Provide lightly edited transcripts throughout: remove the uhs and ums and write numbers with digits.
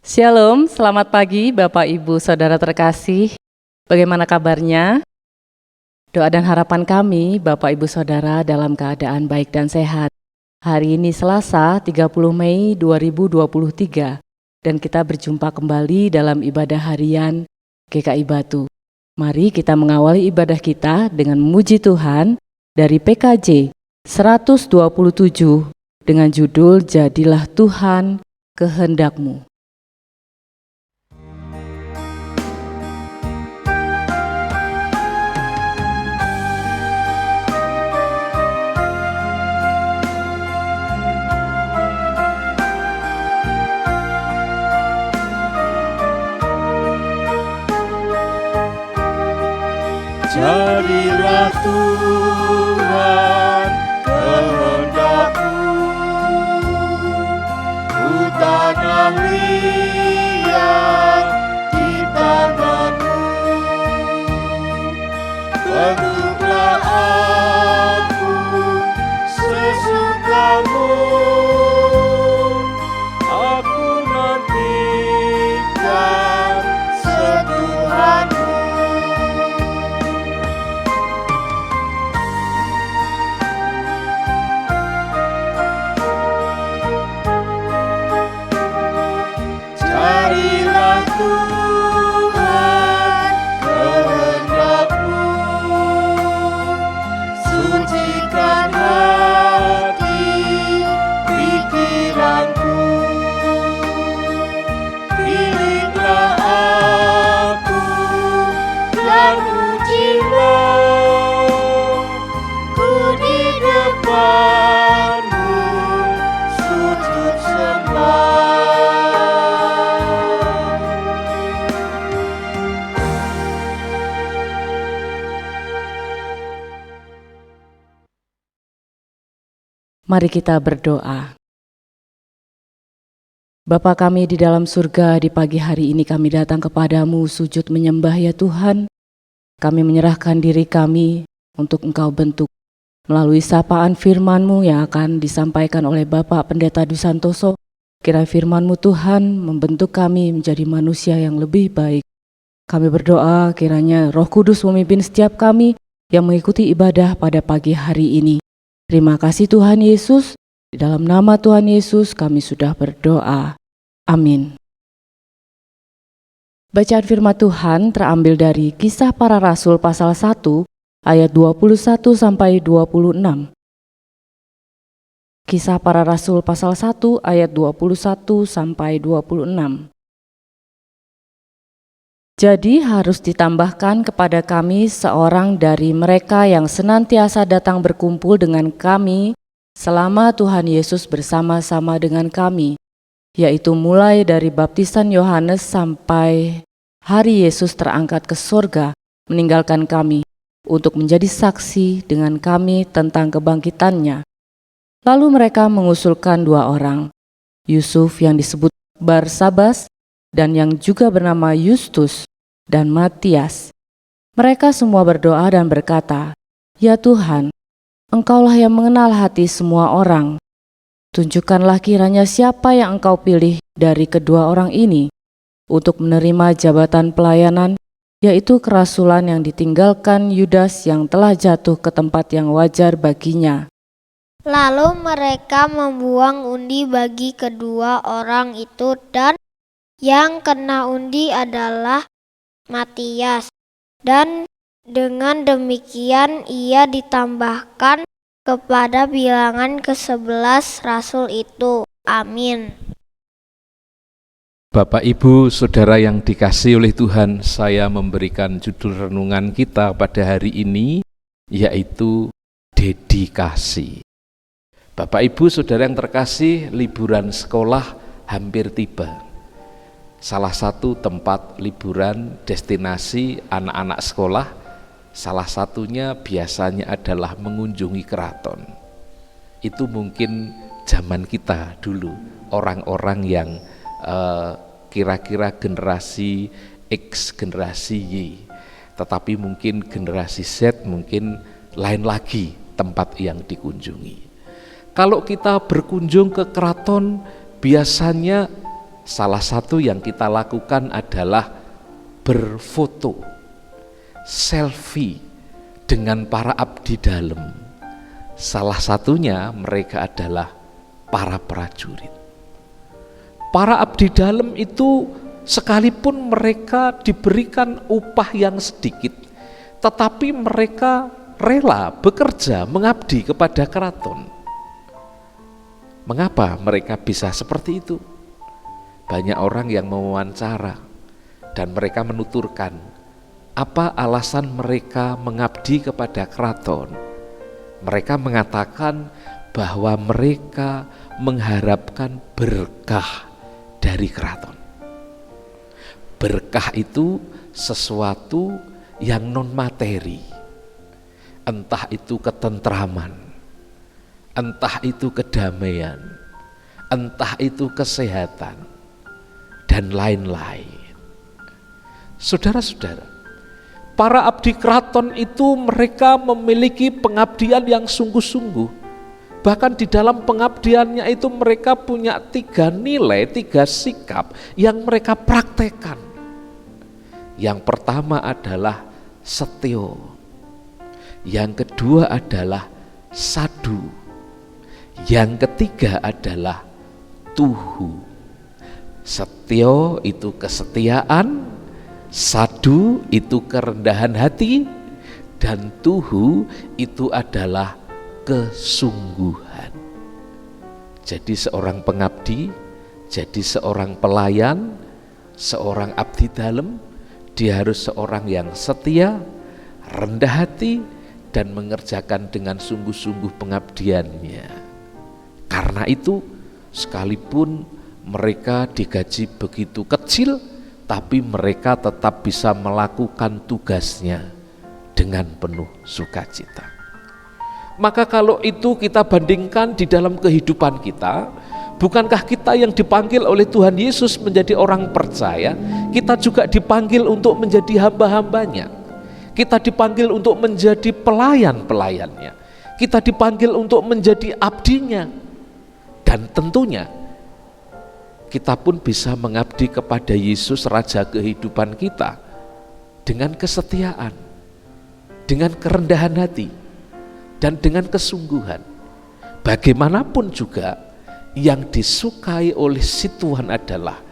Shalom, selamat pagi Bapak Ibu Saudara terkasih. Bagaimana kabarnya? Doa dan harapan kami Bapak Ibu Saudara dalam keadaan baik dan sehat. Hari ini Selasa 30 Mei 2023 dan kita berjumpa kembali dalam ibadah harian GKI Batu. Mari kita mengawali ibadah kita dengan memuji Tuhan dari PKJ 127 dengan judul Jadilah Tuhan Kehendak-Mu. Jadilah Tuhan kehendak-Mu, hutan yang liat di tangan-Mu. Bentuklah aku sesuka-Mu, aku nantikan sentuhan-Mu. Jadilah Tuhan kehendak-Mu, sucikan hati pikiranku. Pilihlah aku dan ujilah ku di depan-Mu, sujud sembah. Mari kita berdoa. Bapa kami di dalam surga, di pagi hari ini kami datang kepadamu sujud menyembah ya Tuhan. Kami menyerahkan diri kami untuk Engkau bentuk melalui sapaan firman-Mu yang akan disampaikan oleh Bapak Pendeta Dwi Santoso. Kiranya firman-Mu Tuhan membentuk kami menjadi manusia yang lebih baik. Kami berdoa kiranya Roh Kudus memimpin setiap kami yang mengikuti ibadah pada pagi hari ini. Terima kasih Tuhan Yesus, di dalam nama Tuhan Yesus kami sudah berdoa. Amin. Bacaan firman Tuhan terambil dari Kisah Para Rasul pasal 1 ayat 21 sampai 26. Kisah Para Rasul pasal 1 ayat 21 sampai 26. Jadi harus ditambahkan kepada kami seorang dari mereka yang senantiasa datang berkumpul dengan kami selama Tuhan Yesus bersama-sama dengan kami, yaitu mulai dari baptisan Yohanes sampai hari Yesus terangkat ke surga, meninggalkan kami untuk menjadi saksi dengan kami tentang kebangkitannya. Lalu mereka mengusulkan dua orang, Yusuf yang disebut Barsabas dan yang juga bernama Yustus dan Matias. Mereka semua berdoa dan berkata, "Ya Tuhan, Engkaulah yang mengenal hati semua orang. Tunjukkanlah kiranya siapa yang Engkau pilih dari kedua orang ini untuk menerima jabatan pelayanan, yaitu kerasulan yang ditinggalkan Yudas yang telah jatuh ke tempat yang wajar baginya." Lalu mereka membuang undi bagi kedua orang itu, dan yang kena undi adalah Matias. Dan dengan demikian ia ditambahkan kepada bilangan ke-11 rasul itu. Amin. Bapak, Ibu, Saudara yang dikasihi oleh Tuhan, saya memberikan judul renungan kita pada hari ini, yaitu dedikasi. Bapak, Ibu, Saudara yang terkasih, liburan sekolah hampir tiba. Salah satu tempat liburan destinasi anak-anak sekolah, salah satunya biasanya adalah mengunjungi keraton. Itu mungkin zaman kita dulu, orang-orang yang kira-kira generasi X, generasi Y. Tetapi mungkin generasi Z mungkin lain lagi tempat yang dikunjungi. Kalau kita berkunjung ke keraton, biasanya salah satu yang kita lakukan adalah berfoto, selfie dengan para abdi dalam. Salah satunya mereka adalah para prajurit. Para abdi dalam itu sekalipun mereka diberikan upah yang sedikit, tetapi mereka rela bekerja mengabdi kepada keraton. Mengapa mereka bisa seperti itu? Banyak orang yang mewawancara dan mereka menuturkan apa alasan mereka mengabdi kepada keraton. Mereka mengatakan bahwa mereka mengharapkan berkah dari keraton. Berkah itu sesuatu yang non materi, entah itu ketentraman, entah itu kedamaian, entah itu kesehatan, dan lain-lain. Saudara-saudara, para abdi keraton itu mereka memiliki pengabdian yang sungguh-sungguh. Bahkan di dalam pengabdiannya itu mereka punya 3 nilai, 3 sikap yang mereka praktekkan. Yang pertama adalah setio, yang kedua adalah sadu, yang ketiga adalah tuhu. Setio itu kesetiaan, sadu itu kerendahan hati, dan tuhu itu adalah kesungguhan. Jadi seorang pengabdi, jadi seorang pelayan, seorang abdi dalam, dia harus seorang yang setia, rendah hati, dan mengerjakan dengan sungguh-sungguh pengabdiannya. Karena itu, sekalipun mereka digaji begitu kecil, tapi mereka tetap bisa melakukan tugasnya dengan penuh sukacita. Maka kalau itu kita bandingkan di dalam kehidupan kita, bukankah kita yang dipanggil oleh Tuhan Yesus menjadi orang percaya, kita juga dipanggil untuk menjadi hamba-hambanya. Kita dipanggil untuk menjadi pelayan-pelayannya. Kita dipanggil untuk menjadi abdinya. Dan tentunya kita pun bisa mengabdi kepada Yesus Raja kehidupan kita dengan kesetiaan, dengan kerendahan hati, dan dengan kesungguhan. Bagaimanapun juga yang disukai oleh si Tuhan adalah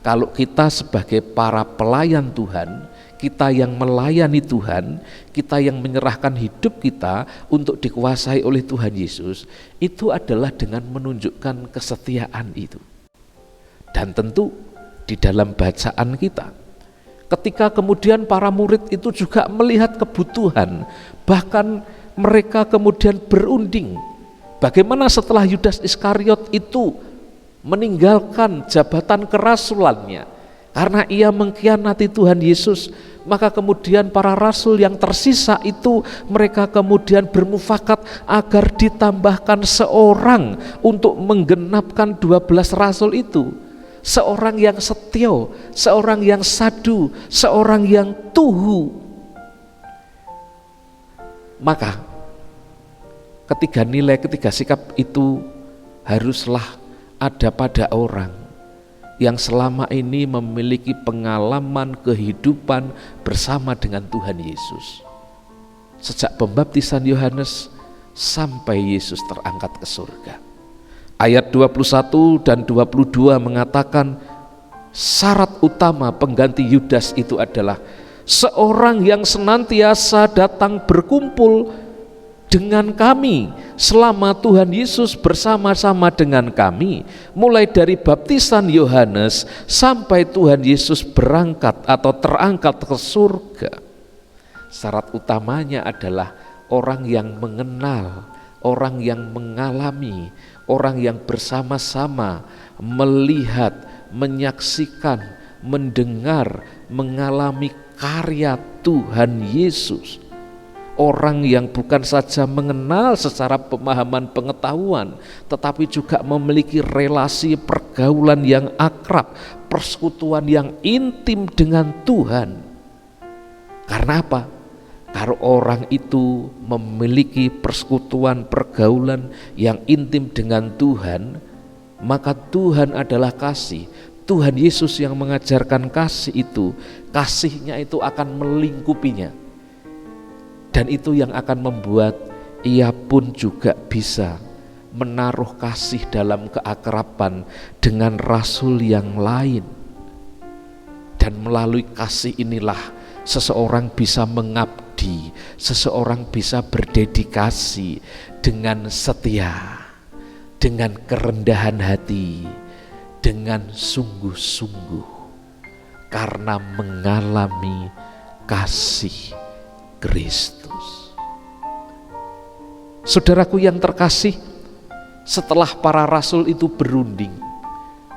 kalau kita sebagai para pelayan Tuhan, kita yang melayani Tuhan, kita yang menyerahkan hidup kita untuk dikuasai oleh Tuhan Yesus, itu adalah dengan menunjukkan kesetiaan itu. Dan tentu di dalam bacaan kita, ketika kemudian para murid itu juga melihat kebutuhan, bahkan mereka kemudian berunding bagaimana setelah Yudas Iskariot itu meninggalkan jabatan kerasulannya karena ia mengkhianati Tuhan Yesus, maka kemudian para rasul yang tersisa itu mereka kemudian bermufakat agar ditambahkan seorang untuk menggenapkan 12 rasul itu, seorang yang setio, seorang yang sadu, seorang yang tuhu. Maka ketiga sikap itu haruslah ada pada orang yang selama ini memiliki pengalaman kehidupan bersama dengan Tuhan Yesus. Sejak pembaptisan Yohanes sampai Yesus terangkat ke surga. Ayat 21 dan 22 mengatakan syarat utama pengganti Yudas itu adalah seorang yang senantiasa datang berkumpul dengan kami selama Tuhan Yesus bersama-sama dengan kami, mulai dari baptisan Yohanes sampai Tuhan Yesus berangkat atau terangkat ke surga. Syarat utamanya adalah orang yang mengenal, orang yang mengalami, orang yang bersama-sama melihat, menyaksikan, mendengar, mengalami karya Tuhan Yesus. Orang yang bukan saja mengenal secara pemahaman pengetahuan, tetapi juga memiliki relasi pergaulan yang akrab, persekutuan yang intim dengan Tuhan. Karena apa? Kalau orang itu memiliki persekutuan pergaulan yang intim dengan Tuhan, maka Tuhan adalah kasih, Tuhan Yesus yang mengajarkan kasih itu, kasihnya itu akan melingkupinya. Dan itu yang akan membuat ia pun juga bisa menaruh kasih dalam keakraban dengan rasul yang lain. Dan melalui kasih inilah seseorang bisa mengabdi, seseorang bisa berdedikasi dengan setia, dengan kerendahan hati, dengan sungguh-sungguh, karena mengalami kasih Kristus. Saudaraku yang terkasih, setelah para rasul itu berunding,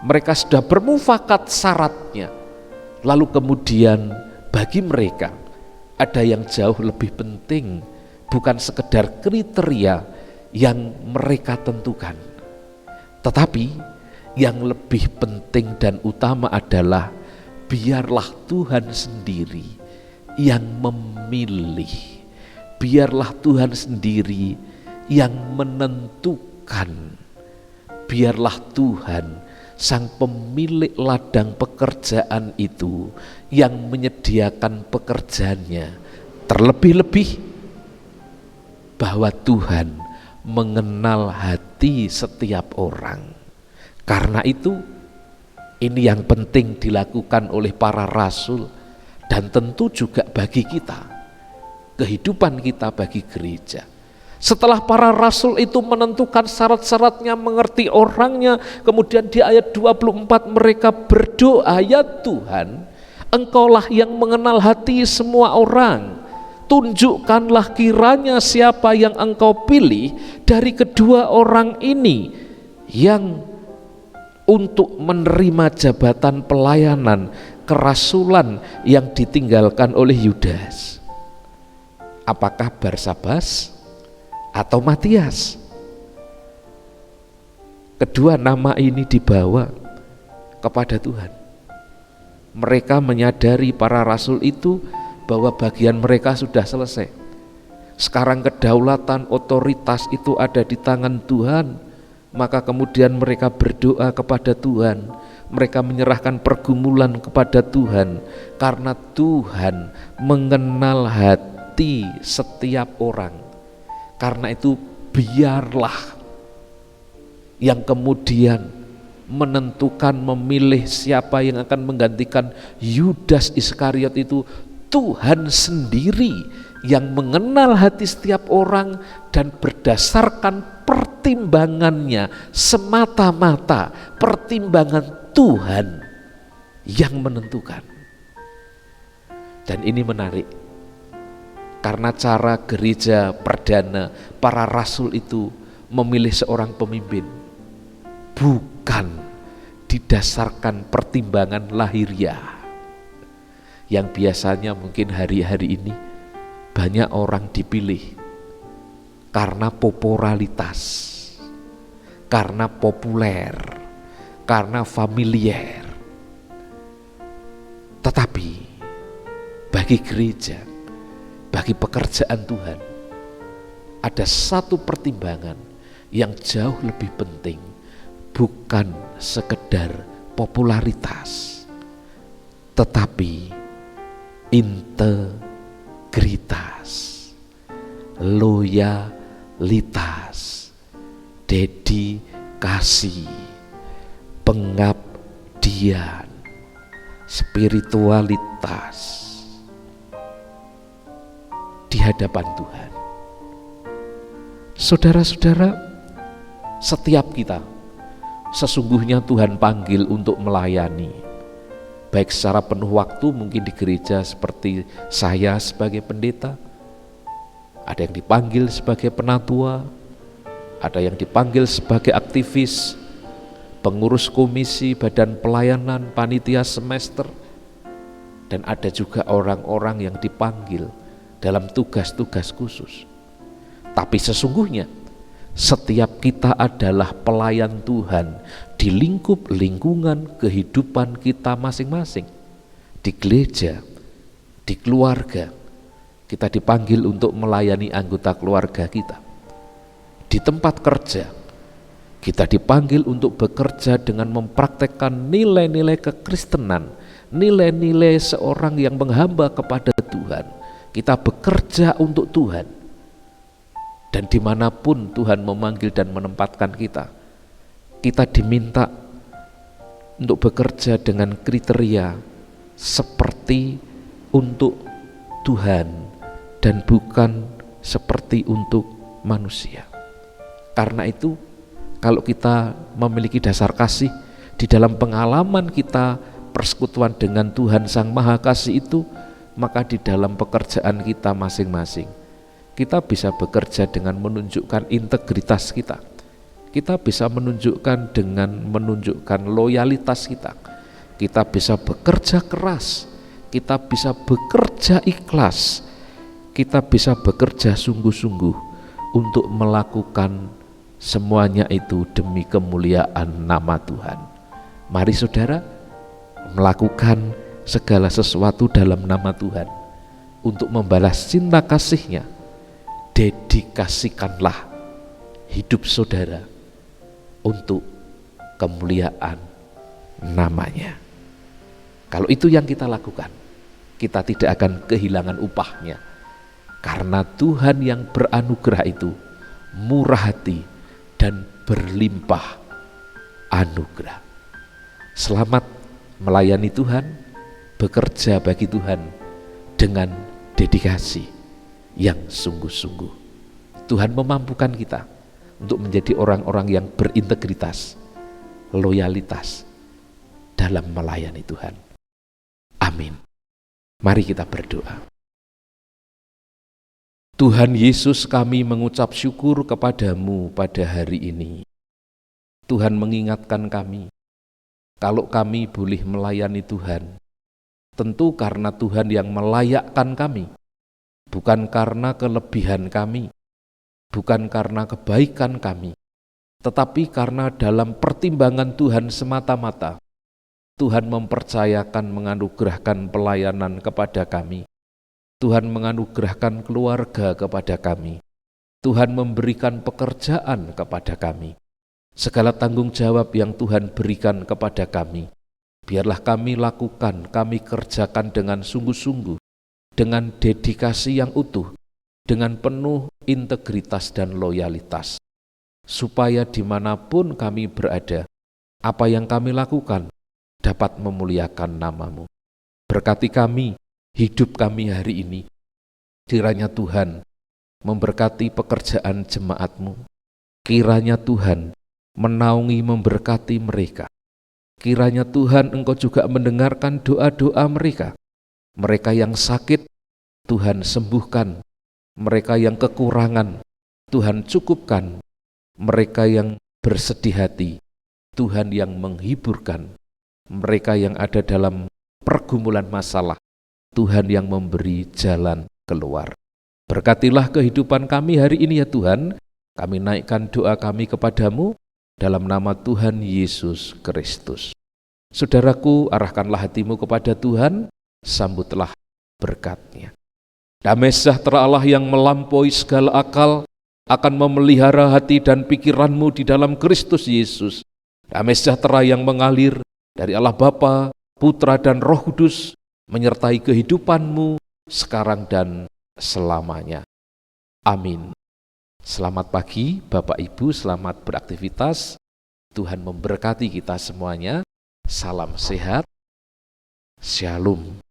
mereka sudah bermufakat syaratnya, lalu kemudian bagi mereka ada yang jauh lebih penting, bukan sekedar kriteria yang mereka tentukan, tetapi yang lebih penting dan utama adalah biarlah Tuhan sendiri yang memilih, biarlah Tuhan sendiri yang menentukan, biarlah Tuhan sang pemilik ladang pekerjaan itu yang menyediakan pekerjaannya, terlebih-lebih bahwa Tuhan mengenal hati setiap orang. Karena itu ini yang penting dilakukan oleh para rasul, dan tentu juga bagi kita, kehidupan kita bagi gereja. Setelah para rasul itu menentukan syarat-syaratnya, mengerti orangnya, kemudian di ayat 24 mereka berdoa, ya Tuhan, Engkaulah yang mengenal hati semua orang, tunjukkanlah kiranya siapa yang Engkau pilih dari kedua orang ini yang untuk menerima jabatan pelayanan kerasulan yang ditinggalkan oleh Yudas. Apakah Barsabas atau Matias? Kedua nama ini dibawa kepada Tuhan. Mereka menyadari, para rasul itu, bahwa bagian mereka sudah selesai. Sekarang kedaulatan, otoritas itu ada di tangan Tuhan. Maka kemudian mereka berdoa kepada Tuhan, mereka menyerahkan pergumulan kepada Tuhan, karena Tuhan mengenal hati setiap orang. Karena itu biarlah yang kemudian menentukan, memilih siapa yang akan menggantikan Yudas Iskariot itu Tuhan sendiri yang mengenal hati setiap orang, dan berdasarkan pertimbangannya semata-mata pertimbangan Tuhan yang menentukan. Dan ini menarik, karena cara gereja perdana para rasul itu memilih seorang pemimpin bukan didasarkan pertimbangan lahiriah yang biasanya mungkin hari-hari ini banyak orang dipilih karena popularitas, karena populer, karena familiar. Tetapi bagi gereja, bagi pekerjaan Tuhan, ada satu pertimbangan yang jauh lebih penting, bukan sekedar popularitas, tetapi integritas, loyalitas, dedikasi, pengabdian, spiritualitas di hadapan Tuhan. Saudara-saudara, setiap kita sesungguhnya Tuhan panggil untuk melayani, baik secara penuh waktu mungkin di gereja seperti saya sebagai pendeta, ada yang dipanggil sebagai penatua, ada yang dipanggil sebagai aktivis, pengurus komisi, badan pelayanan, panitia semester, dan ada juga orang-orang yang dipanggil dalam tugas-tugas khusus. Tapi sesungguhnya setiap kita adalah pelayan Tuhan di lingkup lingkungan kehidupan kita masing-masing. Di gereja, di keluarga, kita dipanggil untuk melayani anggota keluarga kita. Di tempat kerja, Kita dipanggil untuk bekerja dengan mempraktekkan nilai-nilai kekristenan, nilai-nilai seorang yang menghamba kepada Tuhan. Kita bekerja untuk Tuhan. Dan dimanapun Tuhan memanggil dan menempatkan kita, kita diminta untuk bekerja dengan kriteria seperti untuk Tuhan dan bukan seperti untuk manusia. Karena itu, kalau kita memiliki dasar kasih di dalam pengalaman kita persekutuan dengan Tuhan Sang Maha Kasih itu, maka di dalam pekerjaan kita masing-masing, kita bisa bekerja dengan menunjukkan integritas kita. Kita bisa menunjukkan dengan menunjukkan loyalitas kita. Kita bisa bekerja keras, kita bisa bekerja ikhlas, kita bisa bekerja sungguh-sungguh untuk melakukan semuanya itu demi kemuliaan nama Tuhan. Mari saudara, melakukan segala sesuatu dalam nama Tuhan untuk membalas cinta kasih-Nya. Dedikasikanlah hidup saudara untuk kemuliaan namanya. Kalau itu yang kita lakukan, kita tidak akan kehilangan upahnya. Karena Tuhan yang beranugerah itu murah hati dan berlimpah anugerah. Selamat melayani Tuhan, bekerja bagi Tuhan dengan dedikasi yang sungguh-sungguh. Tuhan memampukan kita untuk menjadi orang-orang yang berintegritas, loyalitas dalam melayani Tuhan. Amin. Mari kita berdoa. Tuhan Yesus, kami mengucap syukur kepadamu pada hari ini. Tuhan mengingatkan kami, kalau kami boleh melayani Tuhan, tentu karena Tuhan yang melayakkan kami, bukan karena kelebihan kami, bukan karena kebaikan kami, tetapi karena dalam pertimbangan Tuhan semata-mata, Tuhan mempercayakan menganugerahkan pelayanan kepada kami. Tuhan menganugerahkan keluarga kepada kami. Tuhan memberikan pekerjaan kepada kami. Segala tanggung jawab yang Tuhan berikan kepada kami, biarlah kami lakukan, kami kerjakan dengan sungguh-sungguh, dengan dedikasi yang utuh, dengan penuh integritas dan loyalitas, supaya dimanapun kami berada, apa yang kami lakukan dapat memuliakan nama-Mu. Berkati kami, hidup kami hari ini. Kiranya Tuhan memberkati pekerjaan jemaat-Mu. Kiranya Tuhan menaungi memberkati mereka. Kiranya Tuhan Engkau juga mendengarkan doa-doa mereka. Mereka yang sakit, Tuhan sembuhkan. Mereka yang kekurangan, Tuhan cukupkan. Mereka yang bersedih hati, Tuhan yang menghiburkan. Mereka yang ada dalam pergumulan masalah, Tuhan yang memberi jalan keluar. Berkatilah kehidupan kami hari ini ya Tuhan. Kami naikkan doa kami kepadamu dalam nama Tuhan Yesus Kristus. Saudaraku, arahkanlah hatimu kepada Tuhan, sambutlah berkat-Nya. Damai sejahtera Allah yang melampaui segala akal akan memelihara hati dan pikiranmu di dalam Kristus Yesus. Damai sejahtera yang mengalir dari Allah Bapa, Putra dan Roh Kudus menyertai kehidupanmu sekarang dan selamanya. Amin. Selamat pagi Bapak Ibu, selamat beraktivitas. Tuhan memberkati kita semuanya. Salam sehat. Shalom.